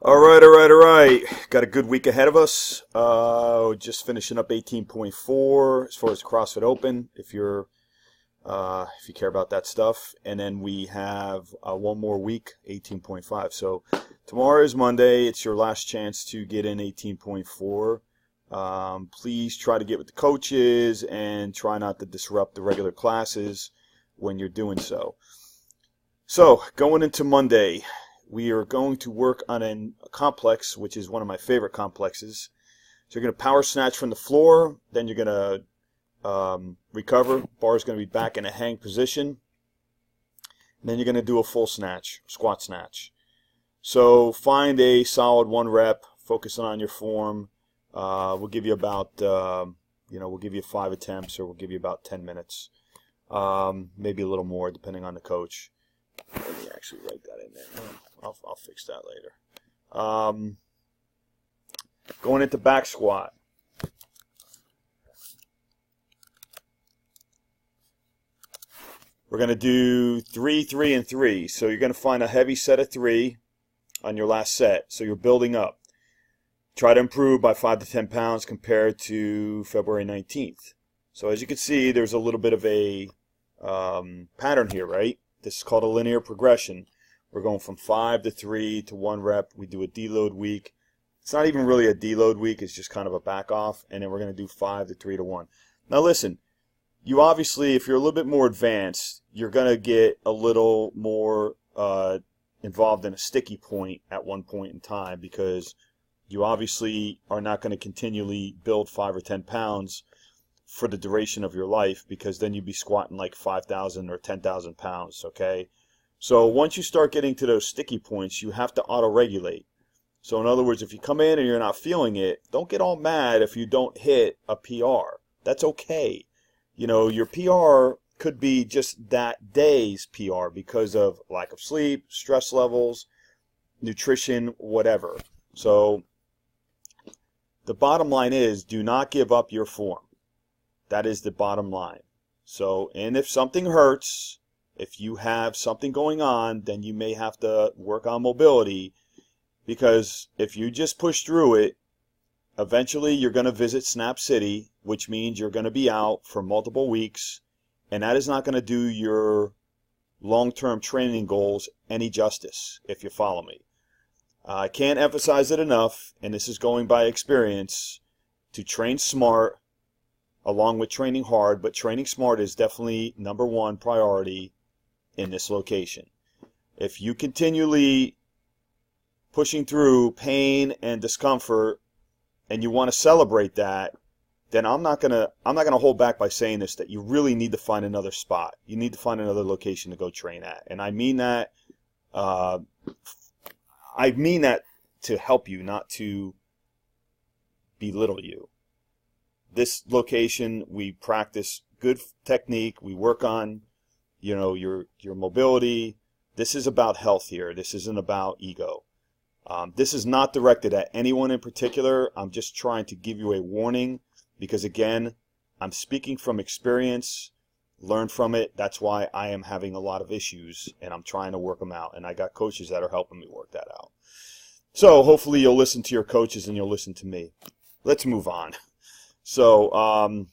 All right. Got a good week ahead of us. Just finishing up 18.4 as far as CrossFit Open, if you care about that stuff. And then we have one more week, 18.5. So tomorrow is Monday. It's your last chance to get in 18.4. Please try to get with the coaches and try not to disrupt the regular classes when you're doing so. So going into Monday, we are going to work on a complex, which is one of my favorite complexes. So you're going to power snatch from the floor, then you're going to recover. Bar is going to be back in a hang position. And then you're going to do a full snatch, squat snatch. So find a solid 1 rep, focusing on your form. We'll give you about, we'll give you 5 attempts, or we'll give you about 10 minutes. Maybe a little more, depending on the coach. Let me actually write that in there. I'll fix that later. Going into back squat. We're going to do 3, 3, and 3. So you're going to find a heavy set of 3 on your last set. So you're building up. Try to improve by 5 to 10 pounds compared to February 19th. So as you can see, there's a little bit of a pattern here, right? This is called a linear progression. We're going from 5 to 3 to 1 rep. We do a deload week. It's not even really a deload week. It's just kind of a back off. And then we're going to do 5 to 3 to 1. Now listen, you obviously, if you're a little bit more advanced, you're going to get a little more involved in a sticky point at one point in time, because you obviously are not going to continually build 5 or 10 pounds for the duration of your life, because then you'd be squatting like 5,000 or 10,000 pounds, okay? So once you start getting to those sticky points, you have to auto-regulate. So in other words, if you come in and you're not feeling it, don't get all mad if you don't hit a PR. That's okay. You know, your PR could be just that day's PR because of lack of sleep, stress levels, nutrition, whatever. So the bottom line is, do not give up your form. That is the bottom line. So, and if something hurts, if you have something going on, then you may have to work on mobility, because if you just push through it, eventually you're going to visit Snap City, which means you're going to be out for multiple weeks, and that is not going to do your long-term training goals any justice, if you follow me. I can't emphasize it enough, and this is going by experience, to train smart along with training hard, but training smart is definitely #1 priority in this location. If you continually pushing through pain and discomfort and you want to celebrate that, then I'm not gonna hold back by saying this, that you really need to find another spot. You need to find another location to go train at. And I mean that to help you, not to belittle you. This location, we practice good technique. We work on, your mobility. This is about health here. This isn't about ego. This is not directed at anyone in particular. I'm just trying to give you a warning, because again, I'm speaking from experience. Learn from it. That's why I am having a lot of issues, and I'm trying to work them out. And I got coaches that are helping me work that out. So hopefully you'll listen to your coaches and you'll listen to me. Let's move on. So,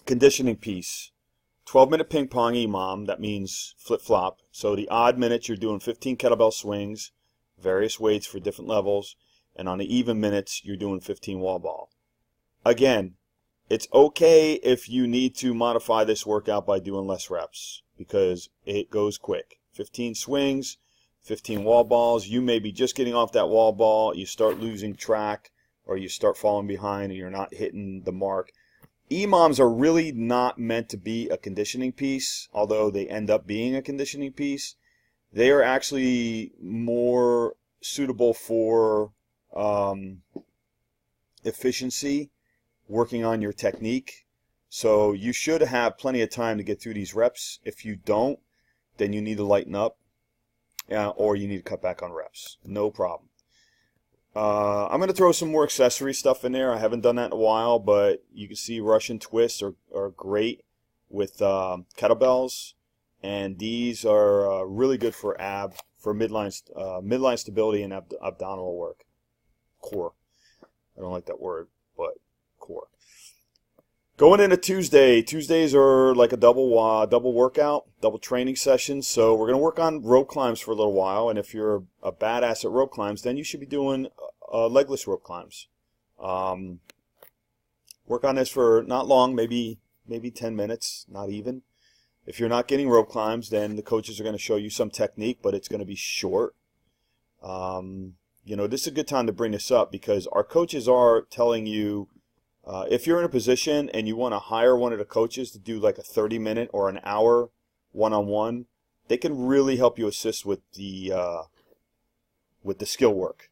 conditioning piece. 12-minute ping pong EMOM, that means flip-flop. So the odd minutes, you're doing 15 kettlebell swings, various weights for different levels, and on the even minutes, you're doing 15 wall ball. Again, it's okay if you need to modify this workout by doing less reps, because it goes quick. 15 swings, 15 wall balls. You may be just getting off that wall ball, you start losing track, or you start falling behind and you're not hitting the mark. EMOMs are really not meant to be a conditioning piece, although they end up being a conditioning piece. They are actually more suitable for efficiency, working on your technique. So you should have plenty of time to get through these reps. If you don't, then you need to lighten up, or you need to cut back on reps. No problem. I'm going to throw some more accessory stuff in there. I haven't done that in a while, but you can see Russian twists are great with kettlebells, and these are really good for ab for midline stability and abdominal work. Core. I don't like that word, but core. Going into Tuesday. Tuesdays are like a double workout, double training session. So we're going to work on rope climbs for a little while. And if you're a badass at rope climbs, then you should be doing legless rope climbs. Work on this for not long, maybe 10 minutes, not even. If you're not getting rope climbs, then the coaches are going to show you some technique, but it's going to be short. This is a good time to bring this up because our coaches are telling you, if you're in a position and you want to hire one of the coaches to do like a 30-minute or an hour one-on-one, they can really help you assist with the skill work.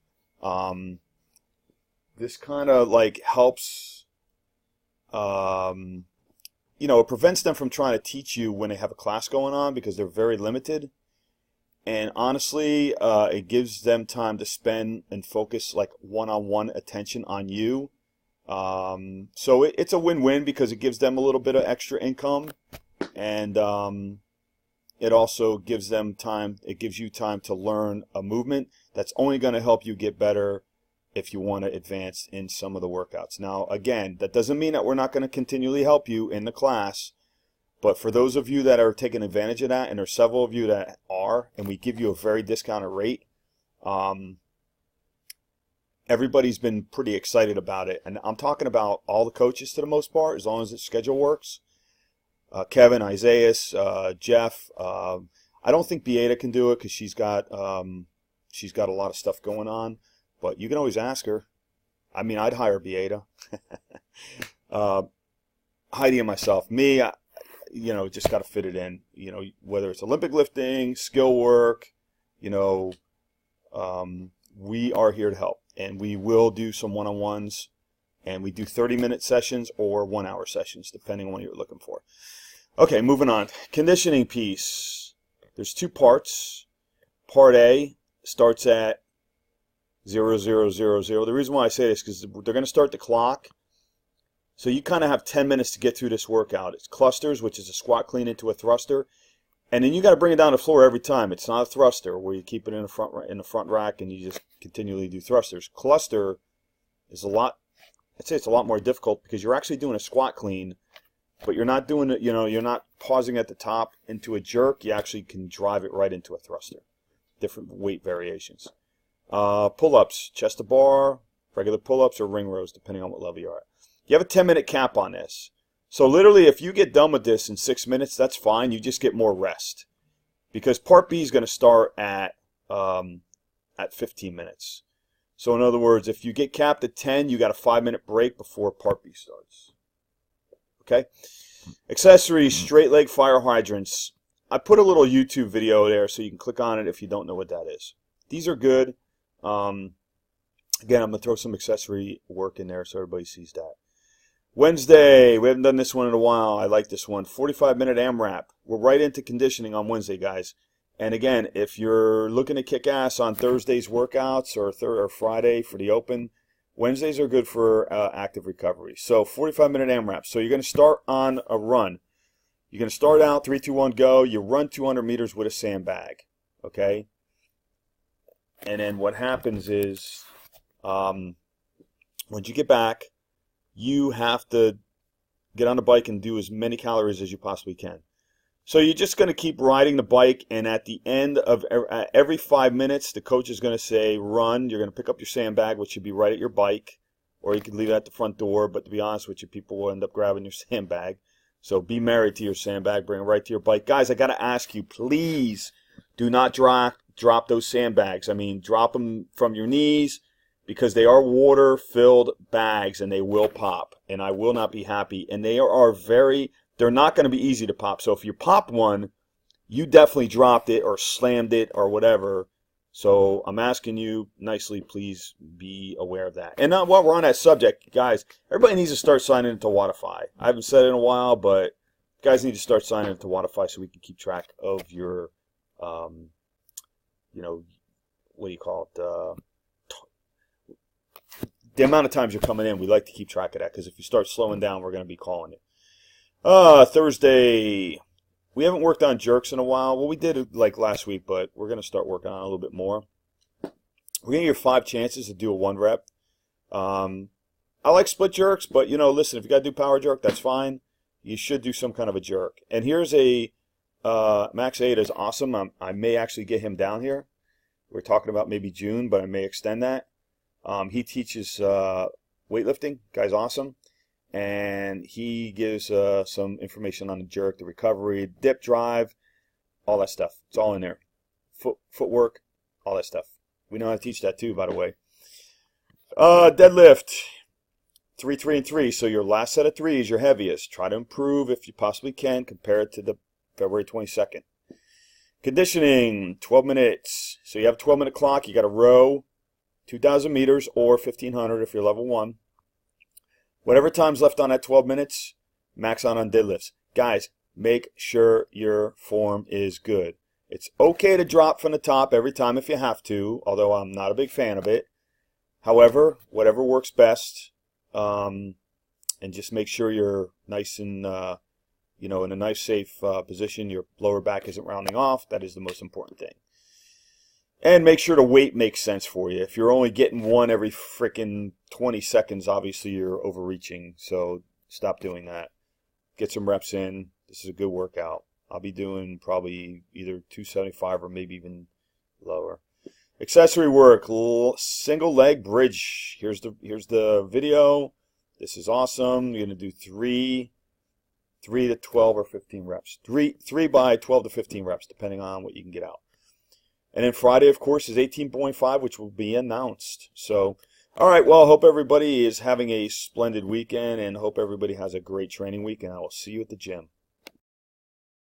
This kind of like helps, it prevents them from trying to teach you when they have a class going on because they're very limited. And honestly, it gives them time to spend and focus like one-on-one attention on you. So it's a win-win because it gives them a little bit of extra income, and it also gives them time. It gives you time to learn a movement that's only going to help you get better if you want to advance in some of the workouts. Now, again, that doesn't mean that we're not going to continually help you in the class, but for those of you that are taking advantage of that, and there's several of you that are, and we give you a very discounted rate, everybody's been pretty excited about it. And I'm talking about all the coaches for the most part, as long as the schedule works. Kevin, Isaiah, Jeff. I don't think Beata can do it because she's got a lot of stuff going on. But you can always ask her. I mean, I'd hire Beata. Heidi and myself. Me, just got to fit it in. Whether it's Olympic lifting, skill work, we are here to help. And we will do some one-on-ones. And we do 30-minute sessions or 1-hour sessions, depending on what you're looking for. Okay, moving on. Conditioning piece. There's 2 parts. Part A starts at 0, 0, 0, 0. The reason why I say this is because they're going to start the clock. So you kind of have 10 minutes to get through this workout. It's clusters, which is a squat clean into a thruster. And then you got to bring it down to the floor every time. It's not a thruster where you keep it in the front rack and you just continually do thrusters. Cluster is I'd say it's a lot more difficult because you're actually doing a squat clean, but you're not doing it, you're not pausing at the top into a jerk. You actually can drive it right into a thruster. Different weight variations. Pull-ups, chest to bar, regular pull-ups, or ring rows, depending on what level you are at. You have a 10-minute cap on this. So literally, if you get done with this in 6 minutes, that's fine. You just get more rest. Because Part B is going to start at 15 minutes. So in other words, if you get capped at 10, you got a 5-minute break before Part B starts. Okay? Accessories, straight leg fire hydrants. I put a little YouTube video there so you can click on it if you don't know what that is. These are good. Again, I'm going to throw some accessory work in there so everybody sees that. Wednesday, we haven't done this one in a while. I like this one. 45-minute AMRAP. We're right into conditioning on Wednesday, guys. And again, if you're looking to kick ass on Thursday's workouts or Friday for the open, Wednesdays are good for active recovery. So 45-minute AMRAP. So you're going to start on a run. You're going to start out 3, 2, 1, go. You run 200 meters with a sandbag. Okay? And then what happens is, once you get back, you have to get on the bike and do as many calories as you possibly can. So you're just going to keep riding the bike, and at the end of every 5 minutes, the coach is going to say, run. You're going to pick up your sandbag, which should be right at your bike, or you can leave it at the front door, but to be honest with you, people will end up grabbing your sandbag. So be married to your sandbag, bring it right to your bike. Guys, I got to ask you, please do not drop those sandbags. I mean, drop them from your knees, because they are water-filled bags and they will pop, and I will not be happy. And they're not going to be easy to pop. So if you pop one, you definitely dropped it or slammed it or whatever. So I'm asking you nicely, please be aware of that. And while we're on that subject, guys, everybody needs to start signing into Wodify. I haven't said it in a while, but guys need to start signing into Wodify so we can keep track of your, what do you call it? The amount of times you're coming in, we like to keep track of that, because if you start slowing down, we're going to be calling you. Thursday, we haven't worked on jerks in a while. Well, we did it like last week, but we're going to start working on it a little bit more. We're going to give 5 chances to do a 1 rep. I like split jerks, but listen, if you got to do power jerk, that's fine. You should do some kind of a jerk. And here's a Max 8 is awesome. I may actually get him down here. We're talking about maybe June, but I may extend that. He teaches weightlifting. Guy's awesome. And he gives some information on the jerk, the recovery, dip drive, all that stuff. It's all in there. Footwork, all that stuff. We know how to teach that too, by the way. Deadlift, 3, 3, and 3. So your last set of 3 is your heaviest. Try to improve if you possibly can. Compare it to the February 22nd. Conditioning, 12 minutes. So you have a 12-minute clock. You got to row 2,000 meters or 1,500 if you're level 1. Whatever time's left on that 12 minutes, max on deadlifts. Guys, make sure your form is good. It's okay to drop from the top every time if you have to, although I'm not a big fan of it. However, whatever works best, and just make sure you're nice and, in a nice, safe position. Your lower back isn't rounding off. That is the most important thing. And make sure the weight makes sense for you. If you're only getting one every freaking 20 seconds, obviously you're overreaching. So stop doing that. Get some reps in. This is a good workout. I'll be doing probably either 275 or maybe even lower. Accessory work, single leg bridge. Here's the video. This is awesome. You're gonna do 3 to 12 or 15 reps. 3 by 12 to 15 reps, depending on what you can get out. And then Friday, of course, is 18.5, which will be announced. So, all right, well, I hope everybody is having a splendid weekend and hope everybody has a great training week, and I will see you at the gym.